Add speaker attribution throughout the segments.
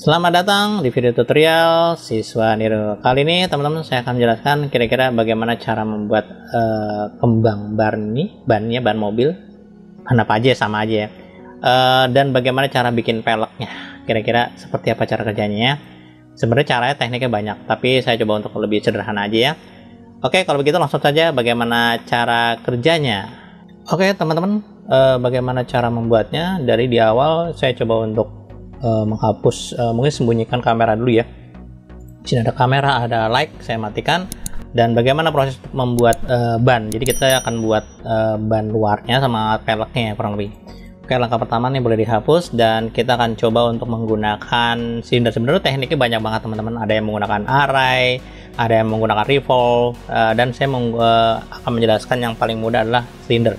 Speaker 1: Selamat datang di video tutorial Siswa Niro. Kali ini teman-teman saya akan menjelaskan kira-kira bagaimana cara membuat kembang ban mobil, ban apa aja sama aja ya. Dan bagaimana cara bikin peleknya, kira-kira seperti apa cara kerjanya ya. Sebenarnya caranya tekniknya banyak, tapi saya coba untuk lebih sederhana aja ya. Oke, kalau begitu langsung saja bagaimana cara kerjanya. Oke teman-teman, bagaimana cara membuatnya. Dari di awal saya coba untuk menghapus, mungkin sembunyikan kamera dulu ya. Di sini ada kamera, ada light, saya matikan. Dan bagaimana proses membuat ban. Jadi kita akan buat ban luarnya sama peleknya ya, kurang lebih. Oke, langkah pertama nih boleh dihapus dan kita akan coba untuk menggunakan silinder. Sebenarnya tekniknya banyak banget teman-teman. Ada yang menggunakan array, ada yang menggunakan revolve, dan saya akan menjelaskan yang paling mudah adalah silinder.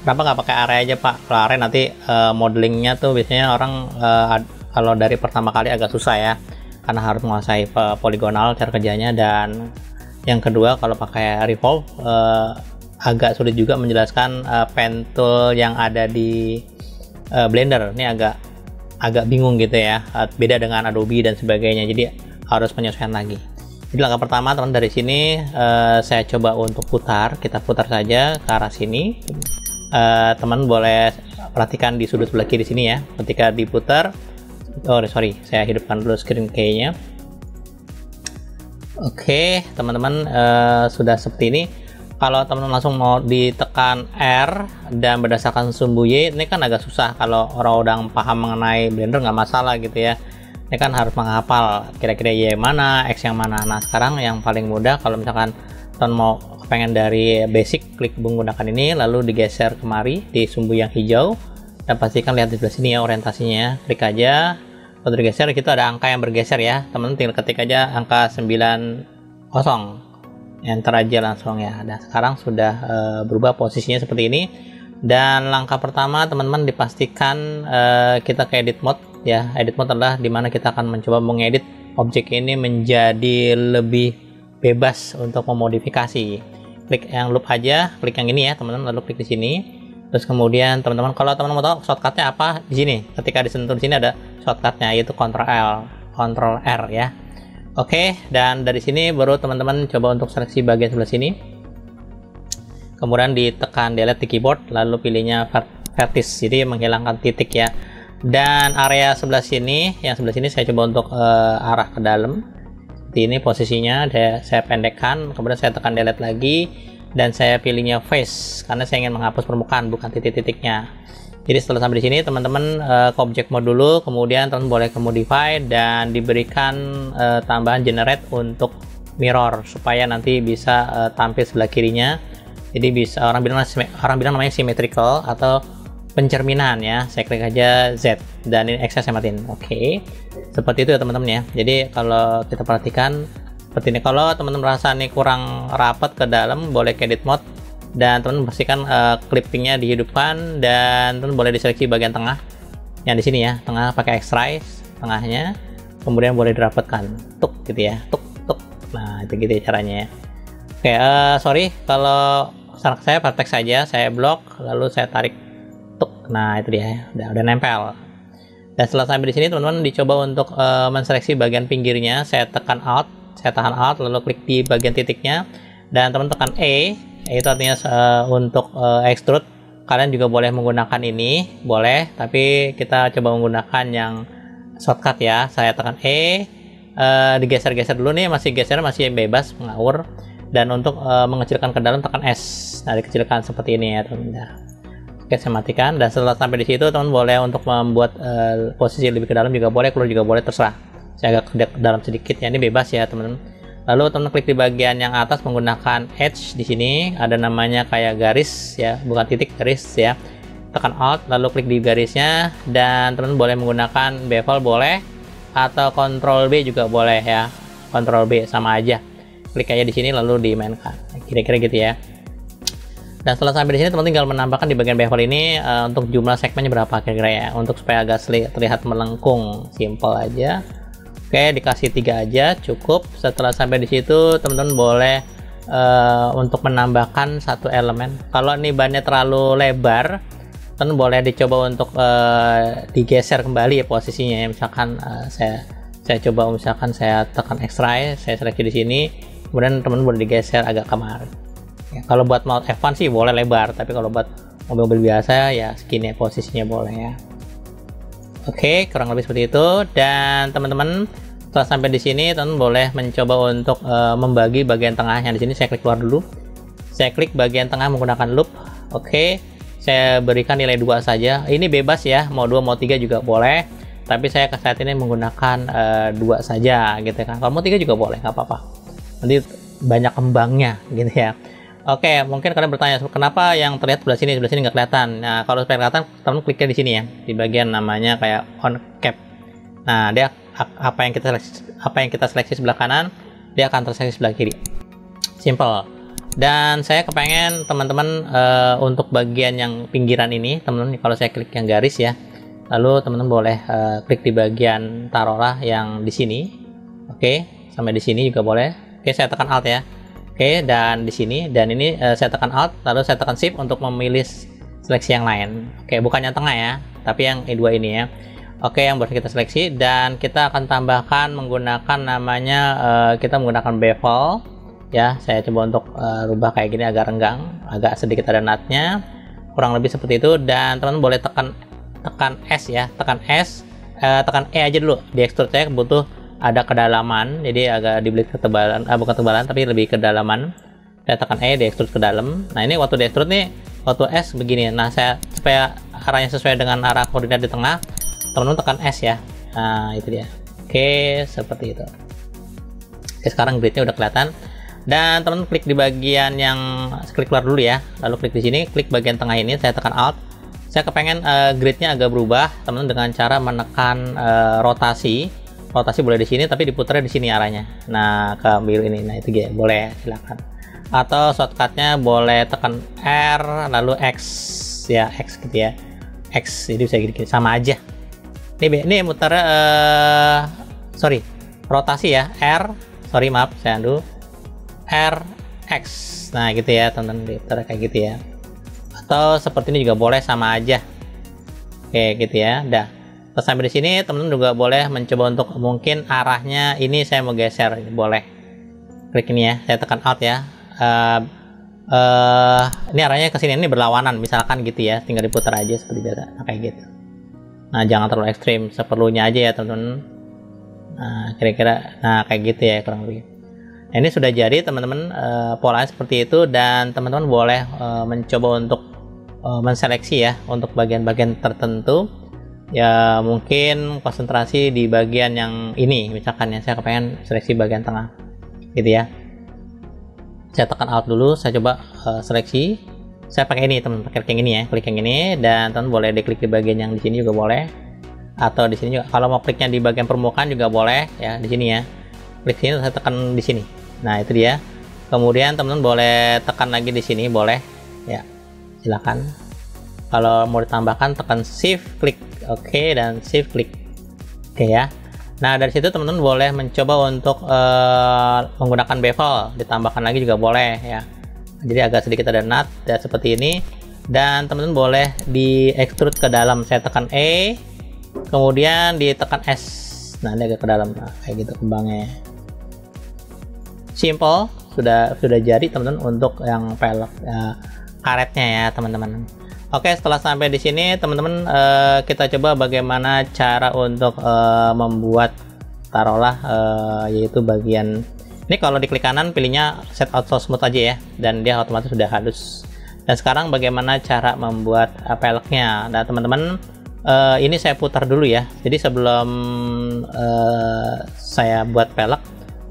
Speaker 1: Kenapa nggak pakai array aja Pak? Kalau array nanti modelingnya tuh biasanya orang kalau dari pertama kali agak susah ya, karena harus menguasai poligonal cara kerjanya. Dan yang kedua kalau pakai revolve agak sulit juga menjelaskan pen tool yang ada di Blender. Ini agak bingung gitu ya, beda dengan Adobe dan sebagainya, jadi harus penyesuaian lagi. Jadi langkah pertama teman, dari sini saya coba untuk putar, kita putar saja ke arah sini. Teman boleh perhatikan di sudut sebelah kiri sini ya, ketika diputar, sorry saya hidupkan dulu screen key-nya. Oke teman-teman, sudah seperti ini. Kalau teman-teman langsung mau ditekan R dan berdasarkan sumbu Y, ini kan agak susah. Kalau orang udah paham mengenai Blender nggak masalah gitu ya. Ini kan harus menghafal kira-kira Y mana, X yang mana. Nah sekarang yang paling mudah, kalau misalkan teman mau pengen dari basic, klik menggunakan ini, lalu digeser kemari di sumbu yang hijau, dan pastikan lihat di sebelah sini ya orientasinya. Klik aja, lalu digeser, kita ada angka yang bergeser ya. Teman-teman tinggal ketik aja angka 90, enter aja langsung ya. Dan sekarang sudah berubah posisinya seperti ini. Dan langkah pertama teman-teman dipastikan kita ke edit mode ya. Edit mode adalah dimana kita akan mencoba mengedit objek ini menjadi lebih bebas untuk memodifikasi. Klik yang loop aja, klik yang ini ya teman-teman, lalu klik di sini. Terus kemudian teman-teman, kalau teman-teman mau tahu shortcutnya apa, di sini ketika disentuh di sini ada shortcutnya, yaitu Ctrl R ya. Oke, dan dari sini baru teman-teman coba untuk seleksi bagian sebelah sini, kemudian ditekan delete di keyboard, lalu pilihnya vertex, jadi menghilangkan titik ya. Dan area sebelah sini, yang sebelah sini saya coba untuk arah ke dalam. Ini posisinya saya pendekkan, kemudian saya tekan delete lagi dan saya pilihnya face karena saya ingin menghapus permukaan bukan titik-titiknya. Jadi setelah sampai di sini teman-teman ke object mode dulu, kemudian teman boleh ke modify dan diberikan tambahan generate untuk mirror supaya nanti bisa tampil sebelah kirinya. Jadi bisa orang bilang namanya symmetrical atau pencerminan ya. Saya klik aja Z dan ini X saya matiin. Oke. Seperti itu ya teman-teman ya. Jadi kalau kita perhatikan seperti ini. Kalau teman-teman merasa ini kurang rapat ke dalam, boleh ke edit mode dan teman-teman pastikan clippingnya dihidupkan dan teman boleh diseleksi bagian tengah yang di sini ya. Tengah pakai extrude tengahnya. Kemudian boleh dirapatkan. Tuk gitu ya. Tuk. Nah, itu gitu ya caranya ya. Oke, sorry kalau saran saya vertex saja, saya blok lalu saya tarik. Nah itu dia ya, udah nempel. Dan setelah sampai di sini teman-teman dicoba untuk menseleksi bagian pinggirnya. Saya tekan Alt, saya tahan Alt, lalu klik di bagian titiknya dan teman tekan E, itu artinya untuk extrude. Kalian juga boleh menggunakan ini, boleh, tapi kita coba menggunakan yang shortcut ya. Saya tekan E, digeser-geser dulu nih, masih geser, masih bebas mengawur. Dan untuk mengecilkan ke dalam tekan S. Nah dikecilkan seperti ini ya teman-teman. Oke, saya matikan. Dan setelah sampai di situ teman boleh untuk membuat posisi lebih ke dalam juga boleh, keluar juga boleh, terserah. Saya agak ke dalam sedikit ya, ini bebas ya teman-teman. Lalu teman klik di bagian yang atas menggunakan edge. Di sini ada namanya kayak garis ya, bukan titik, garis ya. Tekan Alt lalu klik di garisnya dan teman boleh menggunakan bevel boleh atau Ctrl B juga boleh ya. Ctrl B sama aja. Klik aja di sini lalu dimainkan. Kira-kira gitu ya. Dan setelah sampai di sini teman tinggal menambahkan di bagian bevel ini untuk jumlah segmennya berapa kira-kira ya, untuk supaya agak terlihat melengkung. Simple aja. Oke, dikasih 3 aja cukup. Setelah sampai di situ teman-teman boleh untuk menambahkan satu elemen. Kalau ini bannya terlalu lebar, teman boleh dicoba untuk digeser kembali ya posisinya ya. Misalkan saya Saya coba misalkan saya tekan extrude, saya seleksi di sini, kemudian teman-teman boleh digeser agak ke kemari. Ya, kalau buat mount F1 sih boleh lebar, tapi kalau buat mobil-mobil biasa ya segini posisinya boleh ya. Oke, kurang lebih seperti itu. Dan teman-teman setelah sampai di sini, teman-teman boleh mencoba untuk membagi bagian tengahnya. Di sini saya klik keluar dulu. Saya klik bagian tengah menggunakan loop. Oke, saya berikan nilai 2 saja. Ini bebas ya, mau 2 mau 3 juga boleh. Tapi saya saat ini menggunakan 2 saja gitu kan. Kalau mau 3 juga boleh, nggak apa-apa. Nanti banyak kembangnya gitu ya. Oke, mungkin kalian bertanya kenapa yang terlihat sebelah sini nggak kelihatan. Nah, kalau supaya kelihatan, teman kliknya di sini ya, di bagian namanya kayak on cap. Nah, dia apa yang kita seleksi sebelah kanan, dia akan terseleksi sebelah kiri. Simple. Dan saya kepengen teman-teman untuk bagian yang pinggiran ini, teman-teman kalau saya klik yang garis ya, lalu teman-teman boleh klik di bagian taruhlah yang di sini. Oke, sampai di sini juga boleh. Oke, saya tekan Alt ya. Oke, dan di sini dan ini saya tekan Alt, lalu saya tekan Shift untuk memilih seleksi yang lain. Oke, bukan yang tengah ya, tapi yang dua ini ya. Oke, yang baru kita seleksi dan kita akan tambahkan menggunakan namanya kita menggunakan bevel ya. Saya coba untuk rubah kayak gini agak renggang, agak sedikit ada nutnya, kurang lebih seperti itu. Dan teman-teman boleh tekan S ya, tekan S, tekan E aja dulu. Di extrude saya butuh ada kedalaman, jadi agak dibeli ketebalan, bukan ketebalan tapi lebih kedalaman. Saya tekan E, di extrude ke dalam. Nah, ini waktu di extrude nih, waktu S begini. Nah, saya supaya arahnya sesuai dengan arah koordinat di tengah, teman-teman tekan S ya. Nah, itu dia. Oke, seperti itu. Oke, sekarang gridnya udah kelihatan. Dan teman-teman klik di bagian yang klik keluar dulu ya, lalu klik di sini, klik bagian tengah ini, saya tekan Alt. Saya kepengen gridnya agak berubah, teman-teman, dengan cara menekan rotasi. Rotasi boleh di sini, tapi diputarnya di sini arahnya. Nah, ke biru ini, nah itu dia, boleh silakan. Atau shortcutnya boleh tekan R lalu X ya, X gitu ya, X, jadi bisa gini, sama aja. Ini muter sorry, rotasi ya, R, sorry maaf, saya undo, R X. Nah gitu ya teman-teman, diputar kayak gitu ya. Atau seperti ini juga boleh, sama aja. Oke gitu ya, dah. Terus sampai di sini teman-teman juga boleh mencoba untuk mungkin arahnya ini saya mau geser, boleh klik ini ya, saya tekan Alt ya. Ini arahnya ke sini, ini berlawanan misalkan gitu ya, tinggal diputar aja seperti biasa. Nah, kayak gitu. Nah, jangan terlalu ekstrim, seperlunya aja ya teman-teman. Nah, kira-kira nah kayak gitu ya kurang lebih. Nah, ini sudah jadi teman-teman, polanya seperti itu. Dan teman-teman boleh mencoba untuk menseleksi ya untuk bagian-bagian tertentu ya, mungkin konsentrasi di bagian yang ini misalkan ya, saya kepengen seleksi bagian tengah gitu ya. Saya tekan Alt dulu, saya coba seleksi. Saya pakai ini teman, pakai yang ini ya, klik yang ini. Dan teman boleh diklik di bagian yang di sini juga boleh, atau di sini juga. Kalau mau kliknya di bagian permukaan juga boleh ya, di sini ya, klik sini, saya tekan di sini. Nah itu dia. Kemudian teman-teman boleh tekan lagi di sini, boleh ya, silakan. Kalau mau ditambahkan tekan Shift klik, oke, dan Shift klik, oke ya. Nah dari situ teman-teman boleh mencoba untuk menggunakan bevel, ditambahkan lagi juga boleh ya. Jadi agak sedikit ada nut ya seperti ini. Dan teman-teman boleh di extrude ke dalam, saya tekan E, kemudian ditekan S. Nah ini agak ke dalam, nah, kayak gitu kembangnya. Simple, sudah jadi teman-teman untuk yang pelek karetnya ya teman-teman. Oke, setelah sampai di sini teman-teman, kita coba bagaimana cara untuk membuat taruhlah yaitu bagian ini. Kalau diklik kanan pilihnya set auto smooth aja ya, dan dia otomatis sudah halus. Dan sekarang bagaimana cara membuat peleknya. Nah teman-teman, ini saya putar dulu ya, jadi sebelum saya buat pelek,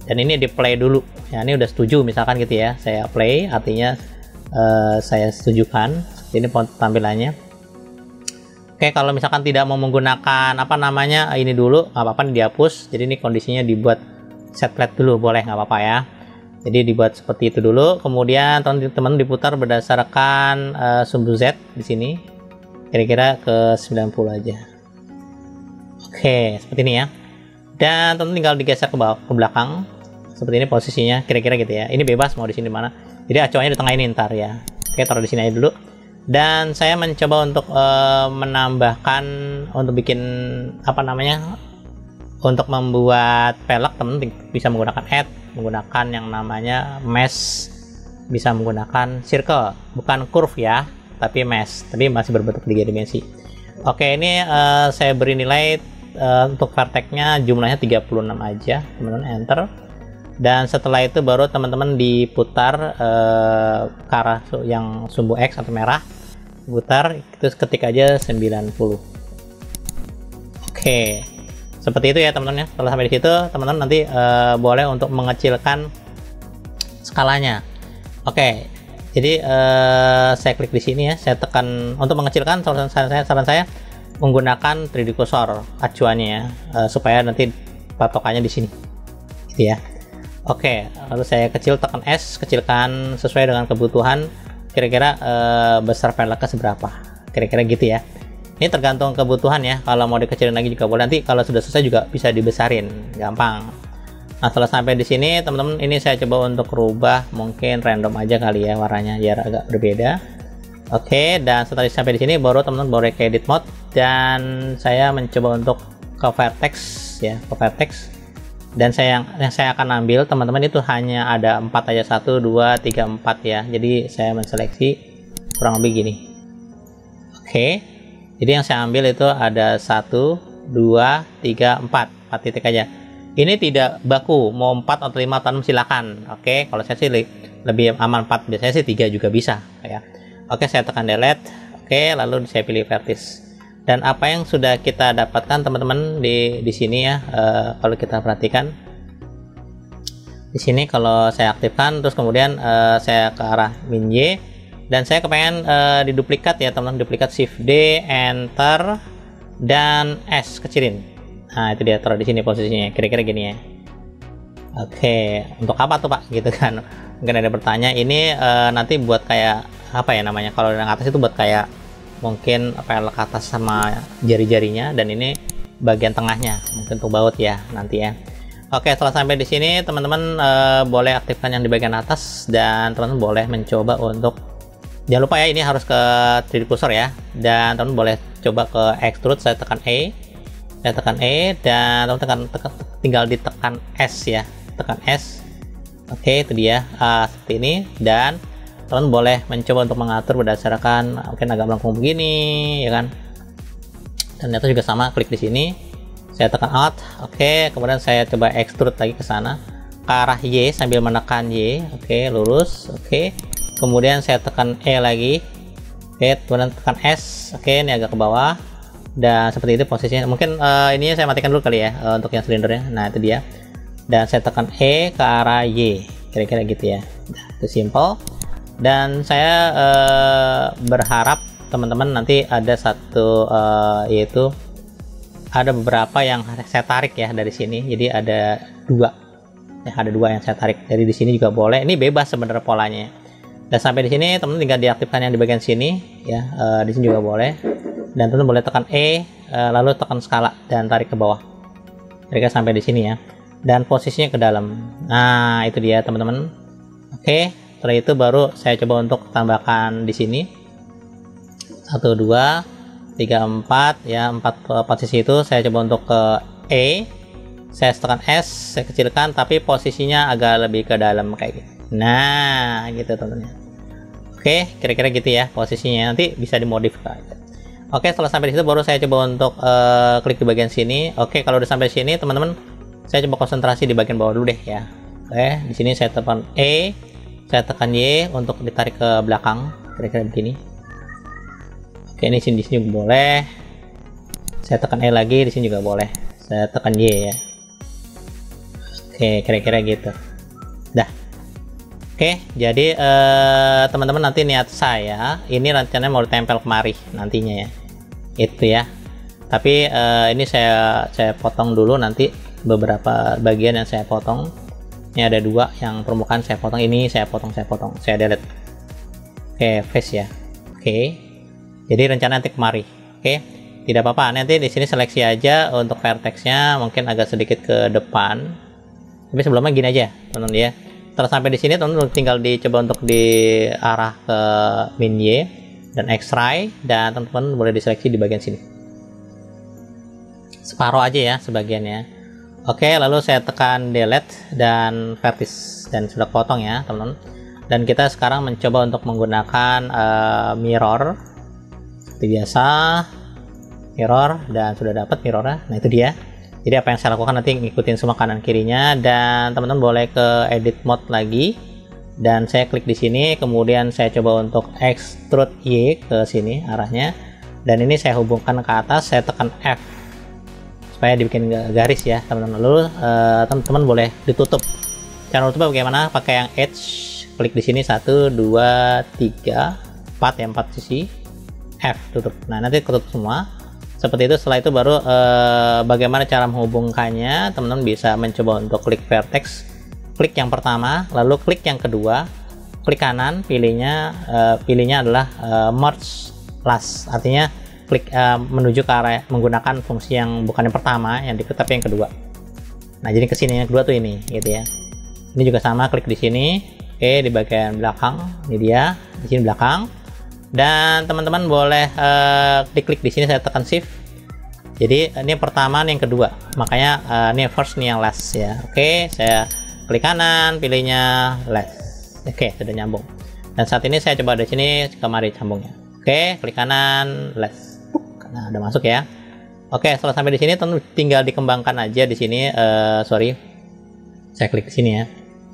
Speaker 1: dan ini di play dulu ya, ini udah setuju misalkan gitu ya, saya play artinya saya setujukan. Ini tampilannya. Oke, kalau misalkan tidak mau menggunakan apa namanya ini dulu, nggak apa-apa, dihapus. Jadi ini kondisinya dibuat set plate dulu, boleh, nggak apa-apa ya. Jadi dibuat seperti itu dulu. Kemudian teman-teman diputar berdasarkan sumbu Z di sini, kira-kira ke 90 aja. Oke, seperti ini ya. Dan teman-teman tinggal digeser ke bawah, ke belakang, seperti ini posisinya, kira-kira gitu ya. Ini bebas mau di sini mana. Jadi acuannya di tengah ini ntar ya. Oke, taruh di sini aja dulu. Dan saya mencoba untuk menambahkan, untuk bikin apa namanya Untuk membuat velg teman bisa menggunakan add, menggunakan yang namanya mesh, bisa menggunakan circle, bukan curve ya, tapi mesh, tapi masih berbentuk 3 dimensi. Oke, ini saya beri nilai untuk vertexnya jumlahnya 36 aja, teman-teman, enter. Dan setelah itu baru teman-teman diputar ke arah yang sumbu X atau merah, putar, terus ketik aja 90. Oke, seperti itu ya teman-teman ya. Setelah sampai di situ, teman-teman nanti boleh untuk mengecilkan skalanya. Oke, jadi saya klik di sini ya, saya tekan untuk mengecilkan. Saran saya menggunakan 3D cursor acuannya ya, supaya nanti patokannya di sini, gitu ya. Oke, lalu saya tekan S, kecilkan sesuai dengan kebutuhan. Kira-kira besar velgnya seberapa? Kira-kira gitu ya. Ini tergantung kebutuhan ya. Kalau mau dikecilin lagi juga boleh. Nanti kalau sudah selesai juga bisa dibesarin, gampang. Nah, setelah sampai di sini, teman-teman, ini saya coba untuk rubah, mungkin random aja kali ya warnanya, biar agak berbeda. Oke, dan setelah sampai di sini, baru teman-teman boleh ke edit mode, dan saya mencoba untuk ke vertex ya, ke vertex. Dan yang saya akan ambil, teman-teman, itu hanya ada 4 aja, 1 2 3 4 ya. Jadi saya menseleksi kurang lebih gini. Oke, jadi yang saya ambil itu ada 1 2 3 4 titik aja. Ini tidak baku, mau 4 atau 5 tanam silakan. Oke, kalau saya sih lebih aman 4, biasanya sih 3 juga bisa ya. Oke, saya tekan delete. Oke, lalu saya pilih vertex. Dan apa yang sudah kita dapatkan teman-teman di sini ya, kalau kita perhatikan di sini, kalau saya aktifkan terus kemudian saya ke arah min Y, dan saya kepengen diduplikat ya teman-teman, duplikat shift D, enter, dan S kecilin. Nah, itu dia, taruh di sini posisinya, kira-kira gini ya. Oke, untuk apa tuh Pak gitu kan, mungkin ada bertanya. Ini nanti buat kayak apa ya namanya, kalau yang atas itu buat kayak mungkin pelek atas sama jari-jarinya, dan ini bagian tengahnya mungkin untuk baut ya nanti ya. Oke, setelah sampai di sini teman-teman boleh aktifkan yang di bagian atas, dan teman-teman boleh mencoba untuk, jangan lupa ya ini harus ke 3D cursor ya, dan teman-teman boleh coba ke extrude. Saya tekan E, dan teman-teman tinggal ditekan S ya, tekan S. Oke, itu dia seperti ini. Dan teman boleh mencoba untuk mengatur berdasarkan mungkin agak melengkung begini ya kan. Dan ternyata juga sama, klik di sini, saya tekan Alt. Oke, kemudian saya coba extrude lagi ke sana ke arah Y sambil menekan Y. Oke, lurus. Oke, kemudian saya tekan E lagi. Oke, kemudian tekan S. Oke, ini agak ke bawah, dan seperti itu posisinya. Mungkin ini saya matikan dulu kali ya untuk yang silindernya. Nah, itu dia. Dan saya tekan E ke arah Y, kira-kira gitu ya. Nah, itu simple. Dan saya berharap teman-teman nanti ada satu yaitu ada beberapa yang saya tarik ya dari sini. Jadi ada 2 ya, ada 2 yang saya tarik dari di sini juga boleh. Ini bebas sebenarnya polanya. Dan sampai di sini teman-teman tinggal diaktifkan yang di bagian sini ya, di sini juga boleh. Dan teman-teman boleh tekan E, lalu tekan skala dan tarik ke bawah. Kira-kira sampai di sini ya. Dan posisinya ke dalam. Nah, itu dia teman-teman. Oke. Setelah itu baru saya coba untuk tambahkan di sini 1 2 3 4 ya, 4 posisi itu saya coba untuk ke E, saya tekan S, saya kecilkan, tapi posisinya agak lebih ke dalam kayak gitu. Nah, gitu teman-teman. Oke, kira-kira gitu ya posisinya, nanti bisa dimodifikasi. Oke, setelah sampai di situ baru saya coba untuk klik di bagian sini. Oke, kalau udah sampai sini teman-teman, saya coba konsentrasi di bagian bawah dulu deh ya. Oke, di sini saya tekan E, saya tekan Y untuk ditarik ke belakang, kira-kira begini. Oke, ini di sini juga boleh. Saya tekan E lagi, di sini juga boleh. Saya tekan Y ya. Oke, kira-kira gitu. Dah. Oke, jadi teman-teman nanti niat saya ini rencananya mau ditempel kemari nantinya ya. Itu ya. Tapi ini saya potong dulu nanti beberapa bagian yang saya potong. Ini ada 2 yang permukaan saya potong, ini saya potong, saya delete. Oke, face ya. Oke. Jadi rencana nanti kemari. Oke. Tidak apa-apa, nanti di sini seleksi aja untuk vertexnya, mungkin agak sedikit ke depan. Tapi sebelumnya gini aja, teman-teman ya. Setelah sampai di sini, teman-teman tinggal dicoba untuk diarah ke min Y dan X-ray, dan teman-teman boleh diseleksi di bagian sini. Separuh aja ya sebagiannya. Oke, lalu saya tekan delete dan vertex dan sudah potong ya teman-teman. Dan kita sekarang mencoba untuk menggunakan mirror seperti biasa, mirror, dan sudah dapat mirrornya. Nah itu dia. Jadi apa yang saya lakukan nanti ngikutin semua kanan kirinya, dan teman-teman boleh ke edit mode lagi dan saya klik di sini, kemudian saya coba untuk extrude Y ke sini arahnya, dan ini saya hubungkan ke atas, saya tekan F supaya dibikin garis ya teman-teman. Lalu teman-teman boleh ditutup. Cara tutup bagaimana? Pakai yang edge, klik di sini 1 2 3 4 ya, 4 sisi, F tutup. Nah nanti ketutup semua seperti itu. Setelah itu baru bagaimana cara menghubungkannya, teman-teman bisa mencoba untuk klik vertex, klik yang pertama, lalu klik yang kedua, klik kanan, pilihnya adalah merge last, artinya klik menuju ke arah menggunakan fungsi yang bukan yang pertama yang diklik tapi yang kedua. Nah jadi kesini yang kedua tuh ini gitu ya. Ini juga sama, klik di sini. Oke, di bagian belakang ini dia, di sini belakang. Dan teman-teman boleh diklik di sini, saya tekan shift. Jadi ini yang pertama, ini yang kedua, makanya ini yang first, ini yang last ya. Oke, saya klik kanan, pilihnya last. Oke, sudah nyambung. Dan saat ini saya coba dari sini kemari sambungnya. Oke, klik kanan, last. Nah udah masuk ya. Oke, setelah sampai di sini tinggal dikembangkan aja di sini. Sorry, saya klik di sini ya,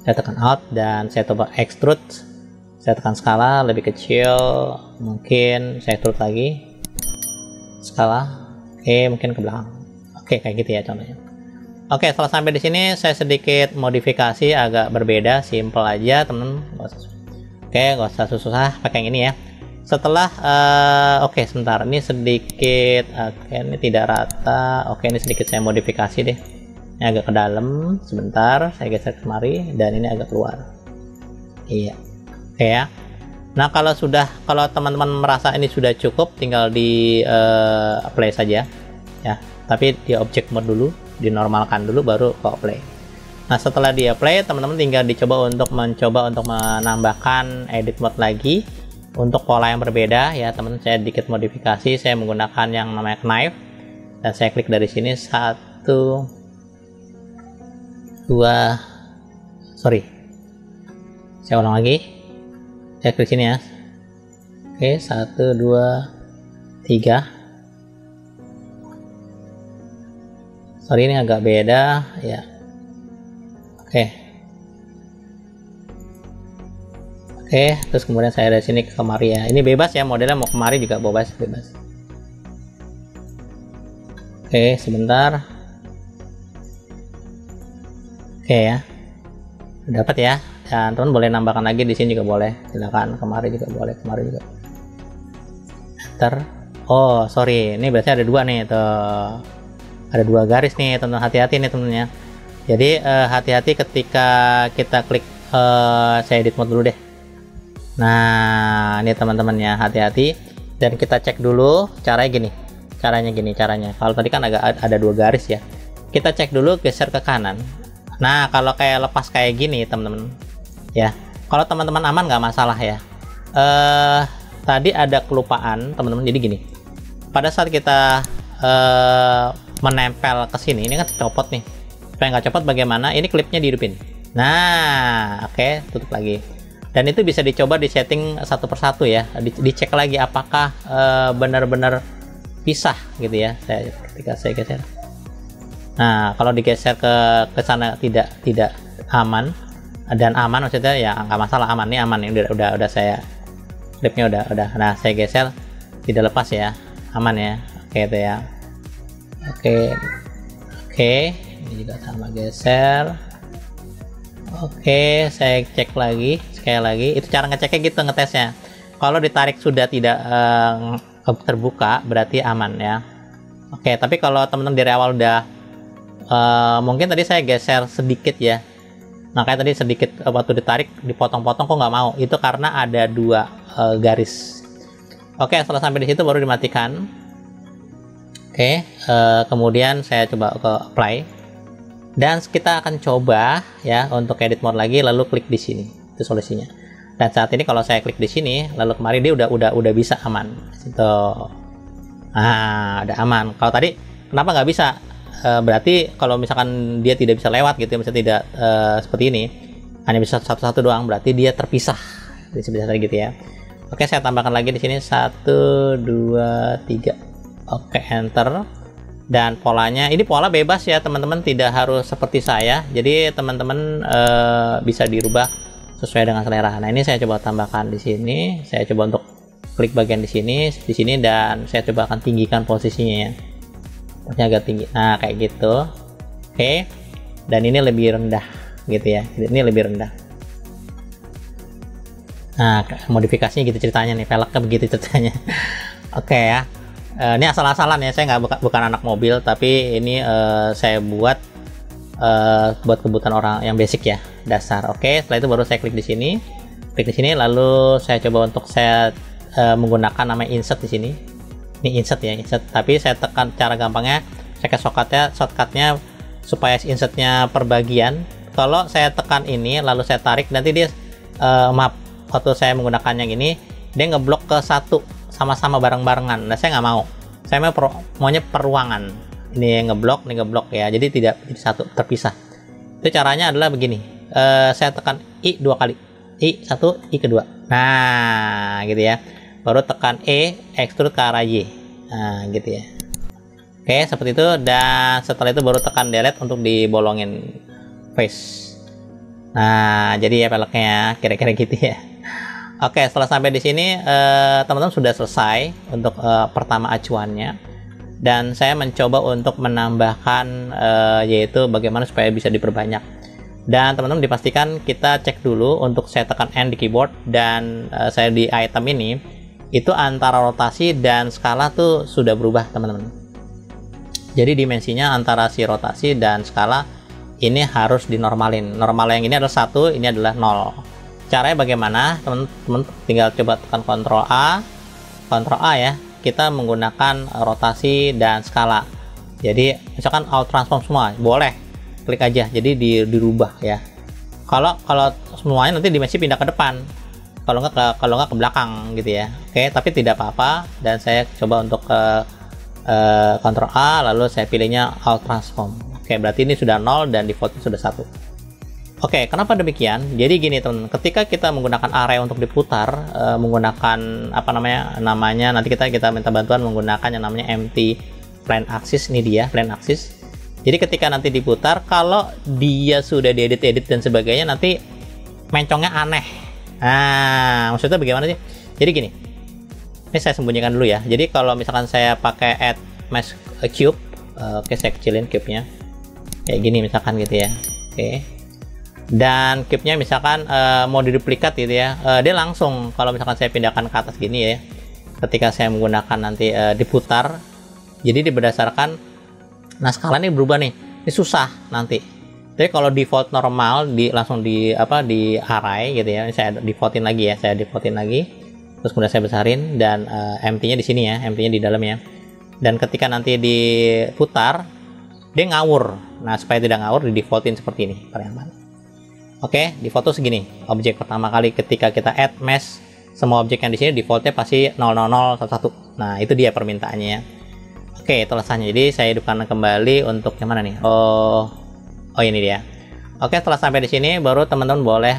Speaker 1: saya tekan alt dan saya coba extrude, saya tekan skala lebih kecil, mungkin saya extrude lagi skala. Oke, mungkin ke belakang. Oke, kayak gitu ya contohnya. Oke, setelah sampai di sini saya sedikit modifikasi agak berbeda, simple aja temen. Oke, gak usah susah, pakai yang ini ya. Setelah oke, sebentar, ini sedikit, oke, ini tidak rata. Oke, ini sedikit saya modifikasi deh, ini agak ke dalam, sebentar saya geser kemari, dan ini agak keluar. Iya, oke ya. Nah kalau teman-teman merasa ini sudah cukup, tinggal di apply saja ya, tapi di object mode dulu, dinormalkan dulu, baru ke apply. Nah setelah di apply, teman-teman tinggal mencoba untuk menambahkan edit mode lagi untuk pola yang berbeda ya teman-teman. Saya sedikit modifikasi, saya menggunakan yang namanya knife, dan saya klik dari sini 1 2, sorry, saya ulang lagi, saya klik sini ya. Oke, 1 2 3. Sorry, ini agak beda ya. Oke, terus kemudian saya dari sini ke kemari ya. Ini bebas ya, modelnya mau kemari juga bebas. Oke, sebentar. Oke ya, dapat ya. Dan teman boleh nambahkan lagi di sini juga boleh. Silakan, kemari juga boleh, kemari juga. Enter. Oh, sorry, ini berarti ada dua nih tuh. Ada dua garis nih, teman. Hati-hati nih temennya. Jadi hati-hati ketika kita klik. Saya edit mode dulu deh. Nah ini teman-teman ya, hati-hati, dan kita cek dulu caranya gini. Kalau tadi kan ada dua garis ya, kita cek dulu, geser ke kanan. Nah kalau kayak lepas kayak gini teman-teman ya, kalau teman-teman aman nggak masalah ya. Tadi ada kelupaan teman-teman, jadi gini, pada saat kita menempel ke sini, ini kan copot nih, supaya nggak copot bagaimana, ini klipnya dihidupin. Nah oke, tutup lagi. Dan itu bisa dicoba di setting satu persatu ya, dicek lagi apakah benar-benar pisah gitu ya. Ketika saya geser, nah kalau digeser ke sana tidak aman, dan aman maksudnya ya nggak masalah, aman nih, aman ini udah saya klipnya udah. Nah saya geser tidak lepas ya, aman ya. Oke itu ya. Oke, ini juga sama, geser. Oke, saya cek lagi sekali lagi. Itu cara ngeceknya gitu, ngetesnya. Kalau ditarik sudah tidak terbuka, berarti aman ya. Oke, tapi kalau teman-teman dari awal udah mungkin tadi saya geser sedikit ya, makanya tadi sedikit waktu ditarik dipotong-potong kok nggak mau, itu karena ada dua garis. Oke, setelah sampai di situ baru dimatikan. Oke, kemudian saya coba ke apply. Dan kita akan coba ya untuk edit mode lagi, lalu klik di sini, itu solusinya. Dan saat ini kalau saya klik di sini, lalu kemarin dia udah bisa aman. Gitu. Nah, udah aman. Kalau tadi kenapa nggak bisa? berarti kalau misalkan dia tidak bisa lewat gitu ya, misalnya tidak seperti ini, hanya bisa satu-satu doang, berarti dia terpisah seperti gitu ya. Oke, saya tambahkan lagi di sini 1 2 3. Oke, enter. Dan polanya ini pola bebas ya teman-teman, tidak harus seperti saya, jadi teman-teman bisa dirubah sesuai dengan selera. Nah, ini saya coba tambahkan di sini, saya coba untuk klik bagian di sini, dan saya coba akan tinggikan posisinya ya, posisinya agak tinggi. Nah, kayak gitu. Oke, dan ini lebih rendah gitu ya, ini lebih rendah. Nah, modifikasinya gitu ceritanya nih, velgnya begitu ceritanya. Oke ya. Ini asal-asalan ya, saya bukan anak mobil, tapi ini saya buat kebutuhan orang yang basic ya, dasar. Oke, setelah itu baru saya klik di sini, lalu saya coba untuk saya menggunakan nama insert di sini. Ini insert ya, insert. Tapi saya tekan cara gampangnya, saya ke shortcutnya supaya insertnya per bagian. Kalau saya tekan ini, lalu saya tarik, nanti dia maaf, waktu saya menggunakannya gini, dia ngeblok ke satu. Sama-sama bareng-barengan. Nah, saya nggak mau. Saya maunya per ruangan. Ini ngeblok ya. Jadi tidak satu, terpisah. Itu caranya adalah begini. Saya tekan I 2 kali. I 1, I kedua. Nah, gitu ya. Baru tekan E, extrude ke arah Y. Nah, gitu ya. Oke, seperti itu. Dan setelah itu baru tekan delete untuk dibolongin face. Nah, jadi ya peleknya kira-kira gitu ya. Oke, setelah sampai di sini teman-teman sudah selesai untuk pertama acuannya, dan saya mencoba untuk menambahkan yaitu bagaimana supaya bisa diperbanyak. Dan teman-teman dipastikan kita cek dulu untuk saya tekan N di keyboard, dan saya di item ini itu antara rotasi dan skala tuh sudah berubah teman-teman. Jadi dimensinya antara si rotasi dan skala ini harus dinormalin. Normal yang ini adalah 1, ini adalah 0. Caranya bagaimana? Teman-teman tinggal coba tekan Ctrl A ya. Kita menggunakan rotasi dan skala. Jadi misalkan all transform semua, boleh klik aja. Jadi dirubah ya. Kalau semuanya nanti dimensi pindah ke depan. Kalau nggak ke belakang gitu ya. Oke, tapi tidak apa-apa. Dan saya coba untuk Ctrl A, lalu saya pilihnya all transform. Oke, berarti ini sudah 0 dan defaultnya sudah 1. Oke, kenapa demikian? Jadi gini teman, ketika kita menggunakan array untuk diputar, menggunakan apa namanya nanti kita minta bantuan menggunakan yang namanya empty plane axis. Ini dia plane axis. Jadi ketika nanti diputar, kalau dia sudah diedit dan sebagainya, nanti mencongnya aneh. Nah, maksudnya bagaimana sih? Jadi gini, ini saya sembunyikan dulu ya. Jadi kalau misalkan saya pakai add mesh cube, oke, saya kecilin cube-nya kayak gini misalkan gitu ya. Oke. Dan cube-nya misalkan mau diduplikat gitu ya, dia langsung kalau misalkan saya pindahkan ke atas gini ya, ketika saya menggunakan nanti diputar, jadi berdasarkan, nah skala ini berubah nih, ini susah nanti. Jadi kalau default normal langsung di array gitu ya, ini saya defaultin lagi ya, terus kemudian saya besarin, dan empty-nya di sini ya, empty-nya di dalam ya. Dan ketika nanti diputar, dia ngawur. Nah, supaya tidak ngawur, di defaultin seperti ini paling aman. Oke, default tuh segini. Objek pertama kali ketika kita add mesh, semua objek yang di sini defaultnya pasti 00011. Nah, itu dia permintaannya ya. Oke, itu alasannya. Jadi saya hidupkan kembali untuk yang mana nih? Oh, ini dia. Oke, setelah sampai di sini baru teman-teman boleh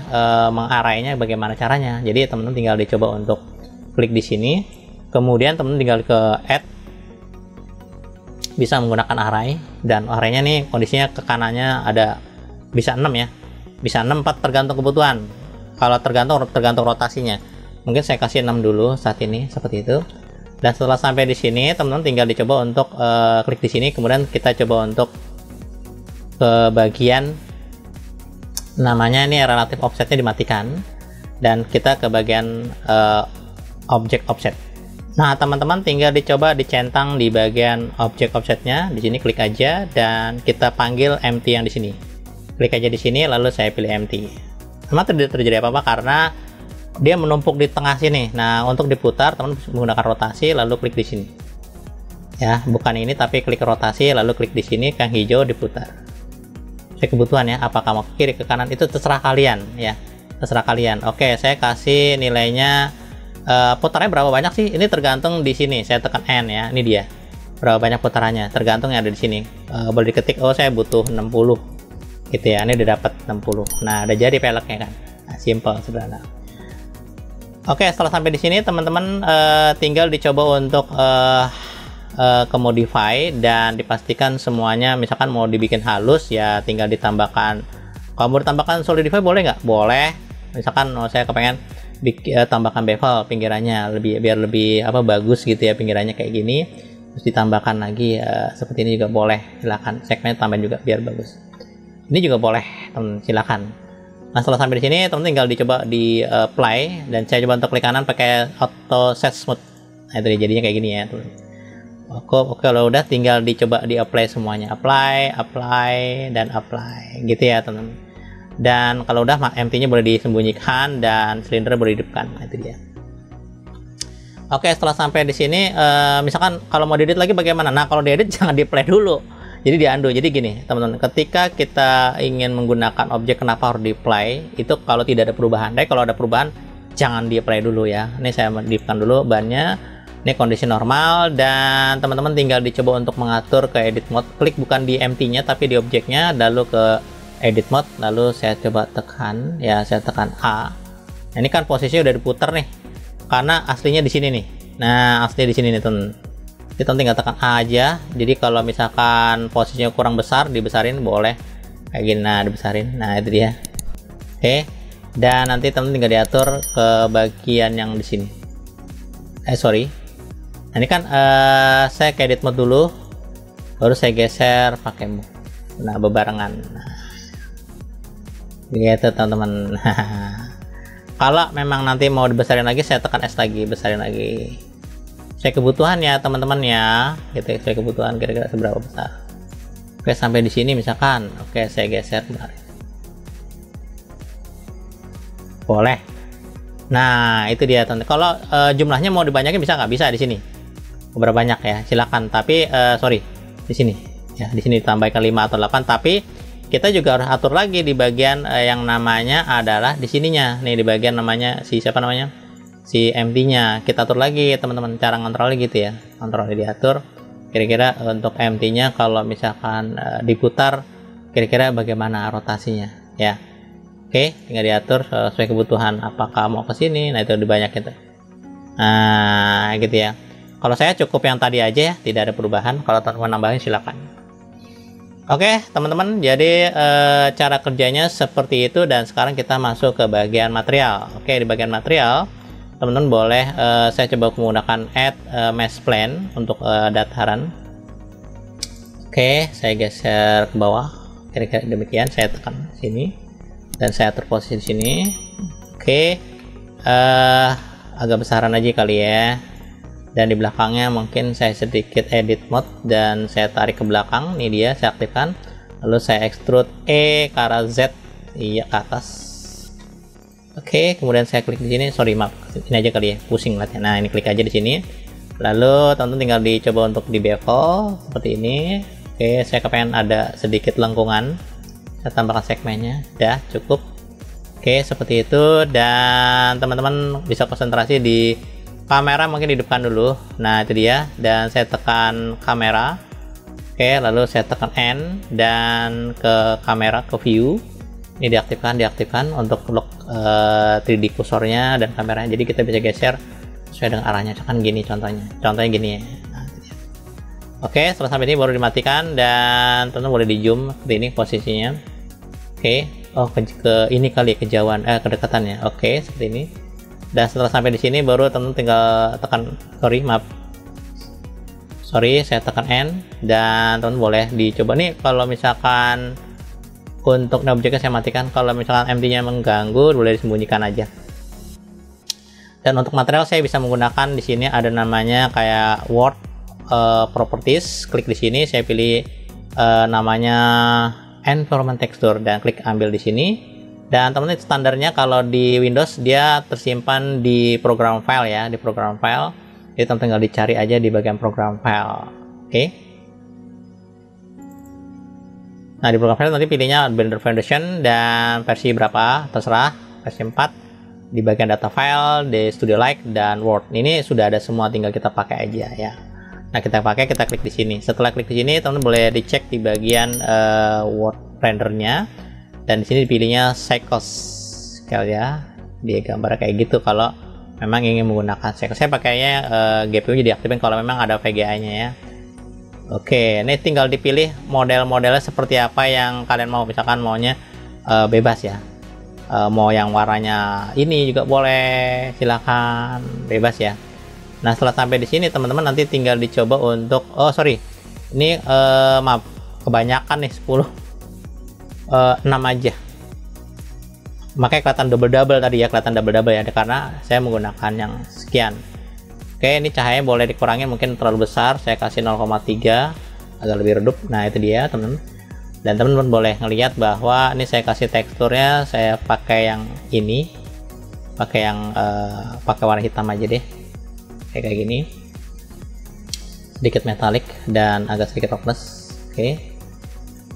Speaker 1: mengarahnya bagaimana caranya. Jadi teman-teman tinggal dicoba untuk klik di sini. Kemudian teman-teman tinggal ke add, bisa menggunakan array, dan arraynya nih kondisinya ke kanannya ada bisa 6 ya. Bisa 6, 4 tergantung kebutuhan. Kalau tergantung rotasinya. Mungkin saya kasih 6 dulu saat ini seperti itu. Dan setelah sampai di sini, teman-teman tinggal dicoba untuk klik di sini, kemudian kita coba untuk ke bagian namanya ini relatif offsetnya dimatikan, dan kita ke bagian object offset. Nah, teman-teman tinggal dicoba dicentang di bagian object offsetnya. Di sini klik aja dan kita panggil empty yang di sini. Klik aja di sini, lalu saya pilih empty. Memang tidak terjadi apa-apa karena dia menumpuk di tengah sini. Nah, untuk diputar, teman menggunakan rotasi, lalu klik di sini. Ya, bukan ini, tapi klik rotasi, lalu klik di sini, yang hijau diputar. Saya kebutuhan ya, apakah mau ke kiri ke kanan itu terserah kalian ya, terserah kalian. Oke, saya kasih nilainya putarnya berapa banyak sih? Ini tergantung di sini. Saya tekan N ya, ini dia. berapa banyak putarannya, tergantung yang ada di sini. Boleh diketik, oh saya butuh 60 gitu ya, ini udah dapat 60. Nah, udah jadi peleknya kan. Nah, simple sederhana. Oke, setelah sampai di sini teman-teman tinggal dicoba untuk ke modify dan dipastikan semuanya, misalkan mau dibikin halus ya tinggal ditambahkan. Kalau mau ditambahkan solidify boleh nggak? Boleh. Misalkan saya kepengen tambahkan bevel pinggirannya biar lebih bagus gitu ya, pinggirannya kayak gini, terus ditambahkan lagi seperti ini juga boleh, silakan. Segmen tambahin juga biar bagus. Ini juga boleh, teman, silakan. Nah, setelah sampai di sini teman tinggal dicoba di apply, dan saya coba untuk klik kanan pakai auto set smooth. Nah, itu jadinya kayak gini ya, teman. Oke, kalau udah tinggal dicoba di apply semuanya, apply dan apply gitu ya, teman. Dan kalau udah empty-nya boleh disembunyikan dan silinder boleh dihidupkan. Nah, itu dia. Oke, setelah sampai di sini misalkan kalau mau diedit lagi bagaimana? Nah, kalau diedit jangan di play dulu, jadi di undo. Jadi gini teman-teman, ketika kita ingin menggunakan objek, kenapa harus di play? Itu kalau tidak ada perubahan. Tapi kalau ada perubahan jangan di play dulu ya. Ini saya modifkan dulu bannya, ini kondisi normal, dan teman-teman tinggal dicoba untuk mengatur ke edit mode. Klik bukan di empty-nya tapi di objeknya, lalu ke edit mode, lalu saya coba tekan ya, saya tekan A. Nah, ini kan posisinya udah diputar nih, karena aslinya di sini nih. Nah, aslinya di sini nih teman. Kita tinggal tekan A aja. Jadi kalau misalkan posisinya kurang besar, dibesarin boleh kayak gini. Nah, dibesarin. Nah, itu dia. Oke. Dan nanti teman tinggal diatur ke bagian yang di sini. Sorry. Nah, ini kan saya ke edit mode dulu, baru saya geser pakai move. Nah, bebarengan. Nah, gitu teman-teman. Kalau memang nanti mau dibesarin lagi, saya tekan S lagi, besarin lagi. Saya kebutuhan ya teman-teman ya, gitu. Saya kebutuhan kira-kira seberapa besar. Oke, sampai di sini misalkan. Oke, saya geser bentar. Boleh. Nah, itu dia teman. Kalau jumlahnya mau dibanyakin bisa nggak? Bisa di sini. Berapa banyak ya? Silakan. Tapi sorry, di sini. Ya, di sini ditambahkan 5 atau 8. Tapi kita juga harus atur lagi di bagian yang namanya adalah di sininya nih, di bagian namanya si empty-nya kita atur lagi teman-teman, cara ngontrolnya gitu ya, kontrolnya diatur kira-kira untuk empty-nya kalau misalkan diputar kira-kira bagaimana rotasinya ya. Oke, tinggal diatur sesuai kebutuhan, apakah mau ke sini, nah itu dibanyakin tuh. Nah gitu ya. Kalau saya cukup yang tadi aja ya, tidak ada perubahan. Kalau teman-teman nambahin silakan. Oke teman-teman, jadi cara kerjanya seperti itu, dan sekarang kita masuk ke bagian material. Oke, di bagian material teman-teman boleh saya coba menggunakan add mesh plane untuk dataran. Oke, saya geser ke bawah kira-kira demikian, saya tekan sini dan saya atur posisi di sini. Oke, agak besaran aja kali ya. Dan di belakangnya mungkin saya sedikit edit mode dan saya tarik ke belakang. Ini dia, saya aktifkan, lalu saya extrude E ke arah Z, iya ke atas. Oke, kemudian saya klik di sini. Sorry, maaf, ini aja kali ya, pusing lihatnya. Nah, ini klik aja di sini, lalu teman-teman tinggal dicoba untuk di bevel seperti ini. Oke, saya kepengen ada sedikit lengkungan, saya tambahkan segmennya, dah cukup. Oke, seperti itu, dan teman-teman bisa konsentrasi di kamera, mungkin hidupkan dulu. Nah, itu dia, dan saya tekan kamera. Oke, lalu saya tekan N dan ke kamera, ke view. Ini diaktifkan untuk lock 3D kursornya dan kameranya. Jadi kita bisa geser sesuai dengan arahnya. Kan gini contohnya gini ya. Nah, itu dia. Oke, setelah sampai ini baru dimatikan, dan teman-teman boleh di zoom seperti ini posisinya. Oke, oh ke ini kali ya, kejauhan kedekatannya. Oke, seperti ini. Dan setelah sampai di sini baru teman-teman tinggal tekan, saya tekan N, dan teman-teman boleh dicoba nih. Kalau misalkan untuk objeknya saya matikan, kalau misalkan empty-nya mengganggu boleh disembunyikan aja. Dan untuk material saya bisa menggunakan di sini ada namanya kayak Word Properties. Klik di sini, saya pilih namanya Environment Texture dan klik ambil di sini. Dan teman-teman standarnya kalau di Windows dia tersimpan di program file ya, di program file. Jadi teman tinggal dicari aja di bagian program file. Oke. Nah, di program file nanti pilihnya Blender Foundation dan versi berapa terserah, versi 4. Di bagian data file, di Studio Light dan Word. Ini sudah ada semua, tinggal kita pakai aja ya. Nah, kita klik di sini. Setelah klik di sini, teman-teman boleh dicek di bagian word rendernya, dan di sini dipilihnya cycles scale ya. Dia gambar kayak gitu kalau memang ingin menggunakan cycle. Saya pakainya GPU jadi aktifin kalau memang ada VGA-nya ya. Oke, ini tinggal dipilih model-modelnya seperti apa yang kalian mau. Misalkan maunya bebas ya. Mau yang warnanya ini juga boleh, silahkan bebas ya. Nah, setelah sampai di sini teman-teman nanti tinggal dicoba untuk ini maaf, kebanyakan nih 10 6 aja. Makanya kelihatan double tadi ya, kelihatan double ya, karena saya menggunakan yang sekian. Oke, ini cahayanya boleh dikurangin, mungkin terlalu besar, saya kasih 0,3 agar lebih redup. Nah, itu dia teman-teman. Dan teman-teman boleh ngelihat bahwa ini saya kasih teksturnya, saya pakai yang ini, pakai warna hitam aja deh, kayak gini, sedikit metalik dan agak sedikit roughness. Oke,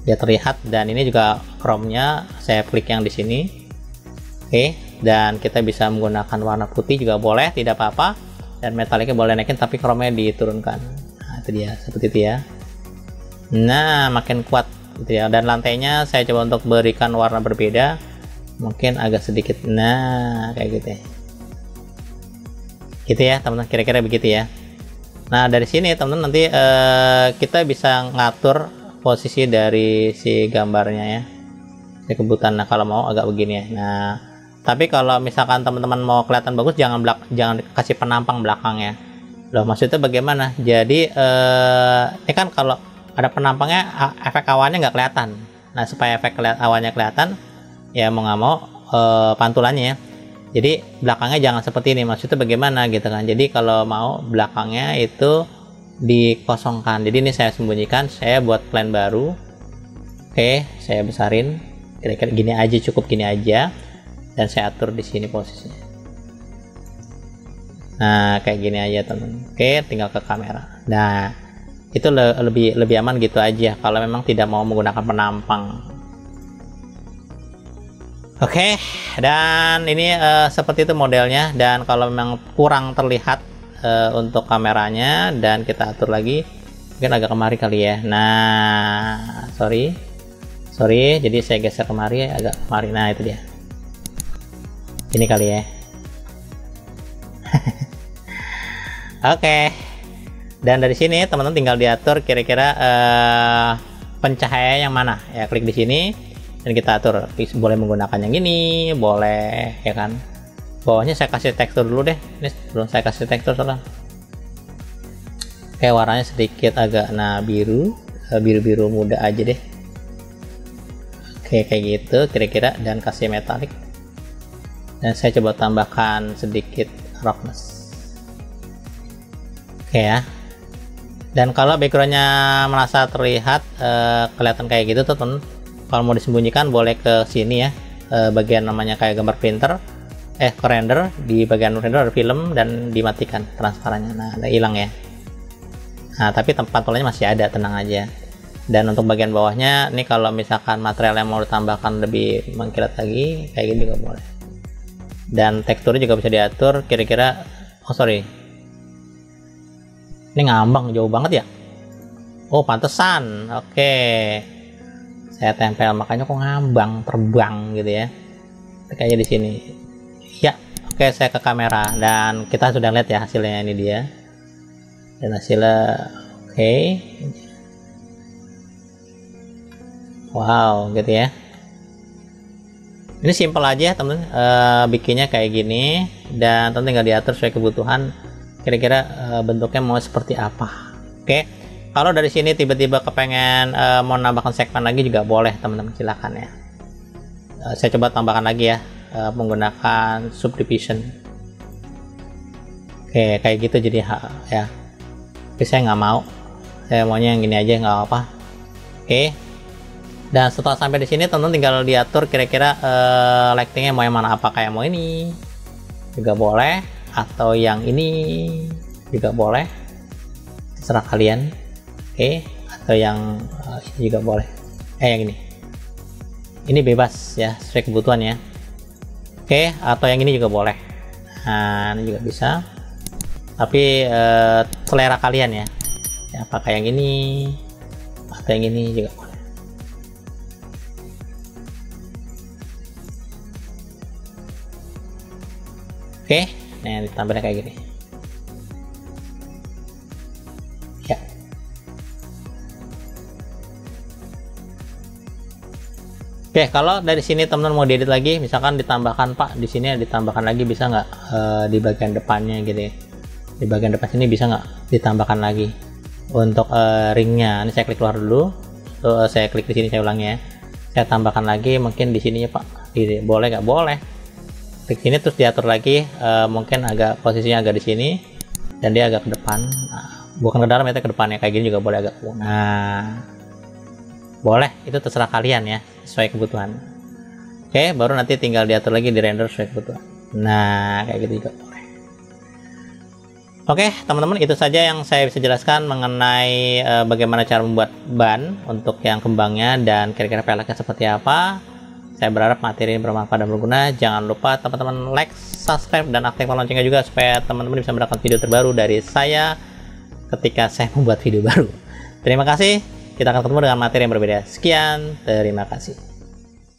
Speaker 1: dia terlihat. Dan ini juga chrome-nya saya klik yang di sini. Oke, dan kita bisa menggunakan warna putih juga boleh, tidak apa-apa. Dan metaliknya boleh naikin, tapi chrome-nya diturunkan. Nah, itu dia, seperti itu ya. Nah, makin kuat gitu ya. Dan lantainya saya coba untuk berikan warna berbeda, mungkin agak sedikit. Nah, kayak gitu ya. Gitu ya, teman-teman, kira-kira begitu ya. Nah, dari sini teman-teman nanti kita bisa ngatur posisi dari si gambarnya ya. Ini kebutuhan. Nah, kalau mau agak begini ya. Nah, tapi kalau misalkan teman-teman mau kelihatan bagus, jangan kasih penampang belakang ya. Loh, maksudnya bagaimana? Jadi ini kan kalau ada penampangnya, efek awannya nggak kelihatan. Nah, supaya efek awannya kelihatan ya, mau nggak mau pantulannya ya. Jadi belakangnya jangan seperti ini. Maksudnya bagaimana gitu kan? Jadi kalau mau belakangnya itu dikosongkan. Jadi ini saya sembunyikan, saya buat plan baru. Oke, saya besarin. Kira-kira gini aja, cukup gini aja. Dan saya atur di sini posisinya. Nah, kayak gini aja teman. Oke, tinggal ke kamera. Nah, itu lebih aman gitu aja kalau memang tidak mau menggunakan penampang. Oke, dan ini seperti itu modelnya. Dan kalau memang kurang terlihat untuk kameranya, dan kita atur lagi, mungkin agak kemari kali ya. Nah, sorry, jadi saya geser kemari, agak kemari. Nah, itu dia, ini kali ya. Oke, dan dari sini teman-teman tinggal diatur kira-kira pencahayaan yang mana ya. Klik di sini dan kita atur, boleh menggunakan yang ini, boleh ya kan. Bawahnya saya kasih tekstur dulu deh. Ini belum saya kasih tekstur soalnya. Oke, warnanya sedikit agak biru muda aja deh. Oke, kayak gitu kira-kira, dan kasih metalik. Dan saya coba tambahkan sedikit roughness. Oke ya. Dan kalau backgroundnya merasa terlihat kelihatan kayak gitu tuh teman, kalau mau disembunyikan boleh ke sini ya, bagian namanya kayak gambar printer, ke render. Di bagian render ada film dan dimatikan transparannya. Nah, ada hilang ya. Nah, tapi tempat pantulannya masih ada, tenang aja. Dan untuk bagian bawahnya ini kalau misalkan material yang mau ditambahkan lebih mengkilat lagi, kayak gini juga boleh. Dan teksturnya juga bisa diatur kira-kira. Ini ngambang jauh banget ya. Oh, pantesan. Oke, saya tempel, makanya kok ngambang, terbang gitu ya. Kayaknya di sini ya. Oke, saya ke kamera dan kita sudah lihat ya hasilnya. Ini dia, dan hasilnya oke. Wow, gitu ya. Ini simple aja temen, bikinnya kayak gini, dan tentu tinggal diatur sesuai kebutuhan kira-kira bentuknya mau seperti apa. Oke, kalau dari sini tiba-tiba kepengen mau nambahkan segmen lagi juga boleh teman-teman, silakan ya. Saya coba tambahkan lagi ya, menggunakan subdivision. Oke, kayak gitu jadi ya. Tapi saya nggak mau, saya maunya yang gini aja, nggak apa. Oke. Dan setelah sampai di sini teman-teman tinggal diatur kira-kira lightingnya mau yang mana, apakah yang mau ini juga boleh atau yang ini juga boleh, terserah kalian. Oke, atau yang ini juga boleh, yang ini bebas ya, sesuai kebutuhan ya. Oke, atau yang ini juga boleh. Nah, ini juga bisa, tapi selera kalian ya. ya, apakah yang ini atau yang ini juga boleh. Oke, nah ditambahnya kayak gini ya. Oke, kalau dari sini teman-teman mau diedit lagi, misalkan ditambahkan Pak di sini ditambahkan lagi, bisa nggak di bagian depannya gitu ya, di bagian depan sini bisa nggak ditambahkan lagi untuk ringnya. Ini saya klik keluar dulu, saya klik di sini, saya ulangi ya, saya tambahkan lagi mungkin di sininya Pak, boleh nggak? Boleh. Klik sini terus diatur lagi, mungkin agak posisinya agak di sini dan dia agak ke depan, nah, bukan ke dalam ya, ke depannya kayak gini juga boleh agak. Nah, boleh, itu terserah kalian ya, sesuai kebutuhan. Oke, baru nanti tinggal diatur lagi di render sesuai kebutuhan. Nah, kayak gitu juga boleh. Oke, teman-teman, itu saja yang saya bisa jelaskan mengenai bagaimana cara membuat ban untuk yang kembangnya dan kira-kira peleknya seperti apa. Saya berharap materi ini bermanfaat dan berguna. Jangan lupa teman-teman like, subscribe, dan aktifkan loncengnya juga supaya teman-teman bisa mendapatkan video terbaru dari saya ketika saya membuat video baru. Terima kasih. Kita akan ketemu dengan materi yang berbeda. Sekian, terima kasih.